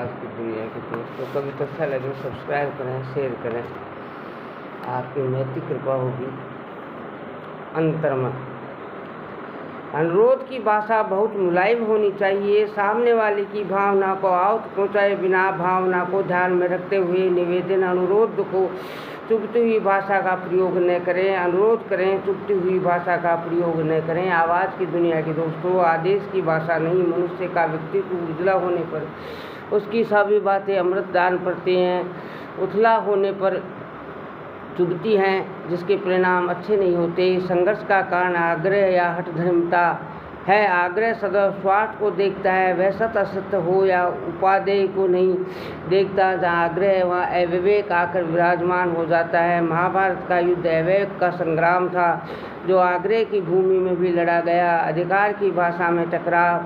आज की दुनिया के दोस्तों। कभी तो अच्छा लगे सब्सक्राइब करें, शेयर करें, आपकी नैतिक कृपा होगी। अंतर्मन अनुरोध की भाषा बहुत मुलायम होनी चाहिए। सामने वाले की भावना को आहत पहुँचाए बिना भावना को ध्यान में रखते हुए निवेदन अनुरोध को चुभती हुई भाषा का प्रयोग न करें। अनुरोध करें, चुभती हुई भाषा का प्रयोग न करें। आवाज़ की दुनिया के दोस्तों, आदेश की भाषा नहीं। मनुष्य का व्यक्तित्व उजला होने पर उसकी सभी बातें अमृत दान पड़ती हैं, उथला होने पर चुभती हैं, जिसके परिणाम अच्छे नहीं होते। संघर्ष का कारण आग्रह या हठधर्मिता है। आग्रह सदैव स्वार्थ को देखता है, वह सत्य असत्य हो या उपादेय को नहीं देखता। जहाँ आग्रह है वहाँ अविवेक आकर विराजमान हो जाता है। महाभारत का युद्ध अविवेक का संग्राम था, जो आग्रह की भूमि में भी लड़ा गया। अधिकार की भाषा में टकराव,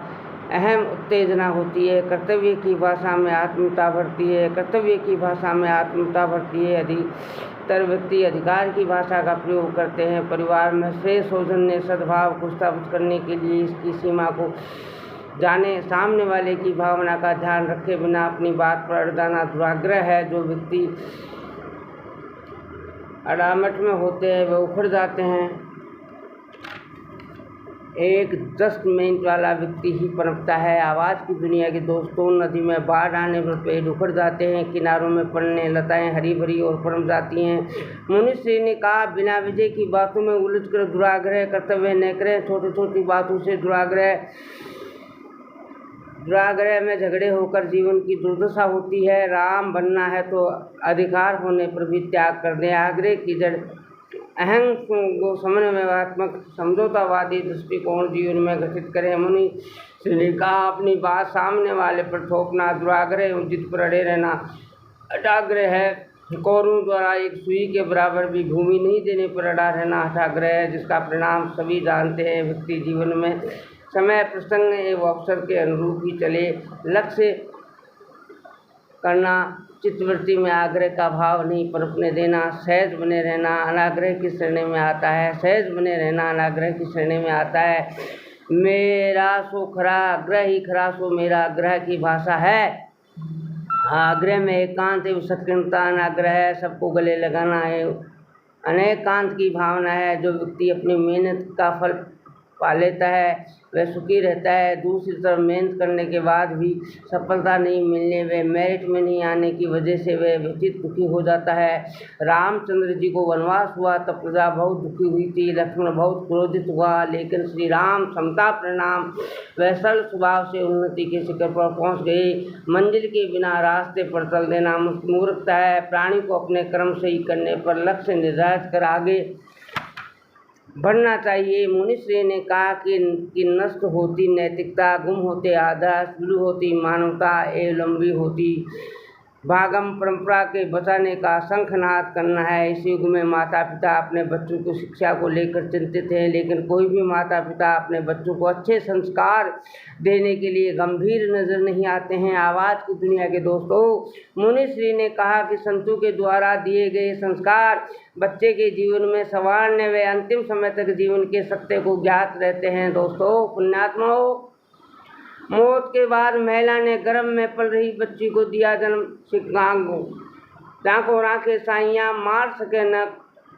अहम उत्तेजना होती है। कर्तव्य की भाषा में आत्मीयता बढ़ती है। कर्तव्य की भाषा में आत्मीयता बढ़ती है। अधिकतर व्यक्ति अधिकार की भाषा का प्रयोग करते हैं। परिवार में श्रेष्ठ सौजन्य सद्भाव को स्थापित करने के लिए इसकी सीमा को जाने, सामने वाले की भावना का ध्यान रखे बिना अपनी बात पर अड़ जाना दुराग्रह है। जो व्यक्ति अड़ामट में होते हैं वे उखड़ जाते हैं। एक 10 मिनट वाला व्यक्ति ही पनपता है। आवाज़ की दुनिया के दोस्तों, नदी में बाढ़ आने पर पेड़ उखड़ जाते हैं, किनारों में पड़ने लताएं हरी भरी और पनप जाती हैं। मनुष्य ने कहा, बिना विजय की बातों में उलझकर दुराग्रह कर्तव्य न करें। छोटी छोटी बातों से दुराग्रह में झगड़े होकर जीवन की दुर्दशा होती है। राम बनना है तो अधिकार होने पर भी त्याग कर दें। आग्रह की जड़ अहं को समन्वयात्मक समझौतावादी दृष्टिकोण जीवन में गठित करें। मनुष्य ने कहा, अपनी बात सामने वाले पर थोपना दुराग्रह, उचित पर अड़े रहना हठाग्रह है। कौरों द्वारा एक सुई के बराबर भी भूमि नहीं देने पर अड़ा रहना हठाग्रह है, जिसका परिणाम सभी जानते हैं। व्यक्ति जीवन में समय, प्रसंग एवं अवसर के अनुरूप ही चले। लक्ष्य करना, चित्तवृत्ति में आग्रह का भाव नहीं पनपने देना। सहज बने रहना अनाग्रह की श्रेणी में आता है। सहज बने रहना अनाग्रह की श्रेणी में आता है। मेरा सो खरा, आग्रह ही खरा सो मेरा, आग्रह की भाषा है। आग्रह में एकांत एवं सत्कर्मता अनाग्रह है। सबको गले लगाना है अनेकांत की भावना है। जो व्यक्ति अपनी मेहनत का फल पा लेता है वह सुखी रहता है। दूसरी तरफ मेहनत करने के बाद भी सफलता नहीं मिलने, वे मेरिट में नहीं आने की वजह से वह व्यथित दुखी हो जाता है। रामचंद्र जी को वनवास हुआ तब प्रजा बहुत दुखी हुई थी। लक्ष्मण बहुत क्रोधित हुआ, लेकिन श्री राम समता परिणाम वह सरल स्वभाव से उन्नति के शिखर पर पहुँच गए। मंजिल के बिना रास्ते पर चल देना मूर्खता है। प्राणी को अपने कर्म सही करने पर लक्ष्य निर्धारित कर आगे बढ़ना चाहिए। मनुष्य ने कहा कि नष्ट होती नैतिकता, गुम होते आदर्श, शुरू होती मानवता एवं लंबी होती भागम परंपरा के बचाने का शंखनाद करना है। इस युग में माता पिता अपने बच्चों को शिक्षा को लेकर चिंतित हैं, लेकिन कोई भी माता पिता अपने बच्चों को अच्छे संस्कार देने के लिए गंभीर नजर नहीं आते हैं। आवाज़ की दुनिया के दोस्तों, मुनिश्री ने कहा कि संतों के द्वारा दिए गए संस्कार बच्चे के जीवन में संवारने व अंतिम समय तक जीवन के सत्य को ज्ञात रहते हैं। दोस्तों, पुण्यात्माओं, मौत के बाद महिला ने गर्भ में पल रही बच्ची को दिया जन्म। जाको राखे साइयाँ मार सके न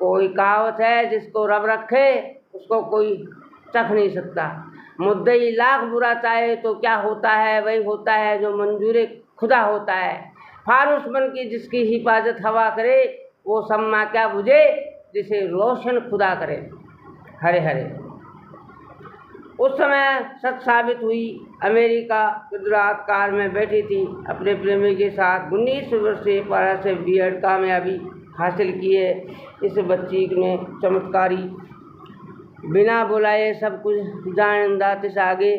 कोई, कहावत है, जिसको रब रखे उसको कोई चख नहीं सकता। मुद्दई लाख बुरा चाहे तो क्या होता है, वही होता है जो मंजूर खुदा होता है। फारूस बन की जिसकी हिफाजत हवा करे, वो सम्मा क्या बुझे जिसे रोशन खुदा करे। हरे हरे। उस समय सच साबित हुई। अमेरिका गुजरात कार में बैठी थी अपने प्रेमी के साथ। 19 वर्षीय पारा से B.Ed कामयाबी हासिल की है। इस बच्ची ने चमत्कारी बिना बुलाए सब कुछ जानदा तिस आगे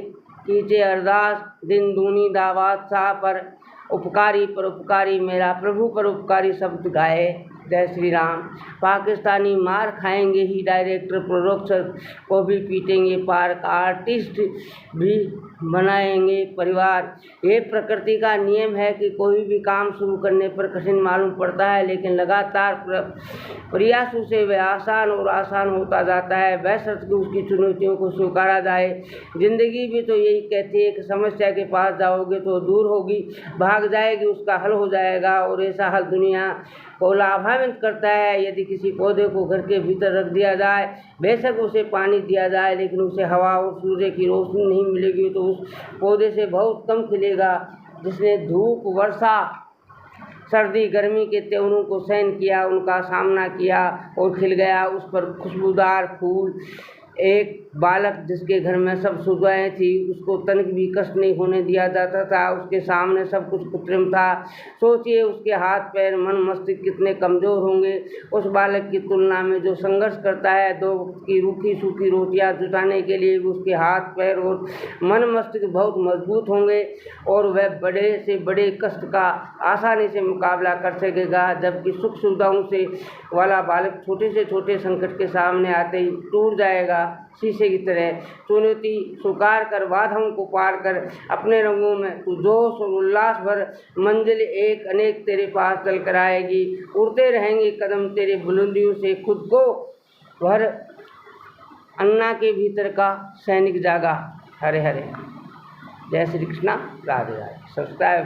कीचे अरदास, दिन दूनी दावत शाह पर उपकारी मेरा प्रभु पर उपकारी शब्द गाए। जय श्री राम। पाकिस्तानी मार खाएंगे ही, डायरेक्टर प्रोडक्शन को भी पीटेंगे, पार्क आर्टिस्ट भी बनाएंगे परिवार। ये प्रकृति का नियम है कि कोई भी काम शुरू करने पर कठिन मालूम पड़ता है, लेकिन लगातार प्रयासों से वह आसान और आसान होता जाता है, बशर्ते उसकी चुनौतियों को स्वीकारा जाए। ज़िंदगी भी तो यही कहती है कि समस्या के पास जाओगे तो दूर होगी, भाग जाएगी उसका हल हो जाएगा, और ऐसा हल दुनिया को लाभान्वित करता है। यदि किसी पौधे को घर के भीतर रख दिया जाए, बेशक उसे पानी दिया जाए, लेकिन उसे हवा और सूर्य की रोशनी नहीं मिलेगी तो उस पौधे से बहुत कम खिलेगा। जिसने धूप, वर्षा, सर्दी, गर्मी के त्योहारों को सहन किया, उनका सामना किया और खिल गया उस पर खुशबूदार फूल। एक बालक जिसके घर में सब सुविधाएं थी, उसको तनिक भी कष्ट नहीं होने दिया जाता था, उसके सामने सब कुछ कृत्रिम था। सोचिए उसके हाथ पैर मन मस्तिष्क कितने कमज़ोर होंगे उस बालक की तुलना में जो संघर्ष करता है 2 वक्त की रूखी सूखी रोटियां जुटाने के लिए। उसके हाथ पैर और मन मस्तिष्क बहुत मजबूत होंगे और वह बड़े से बड़े कष्ट का आसानी से मुकाबला कर सकेगा, जबकि सुख सुविधाओं से वाला बालक छोटे से छोटे संकट के सामने आते ही टूट जाएगा शीशे की तरह। चुनौती स्वीकार कर, बाधाओं को पार कर, अपने रंगों में तू जोश और उल्लास भर, मंजिल एक अनेक तेरे पास चल कर आएगी। उड़ते रहेंगे कदम तेरे बुलंदियों से, खुद को भर अन्ना के भीतर का सैनिक जागा। हरे हरे। जय श्री कृष्णा। राधे राधे। सब्सक्राइब।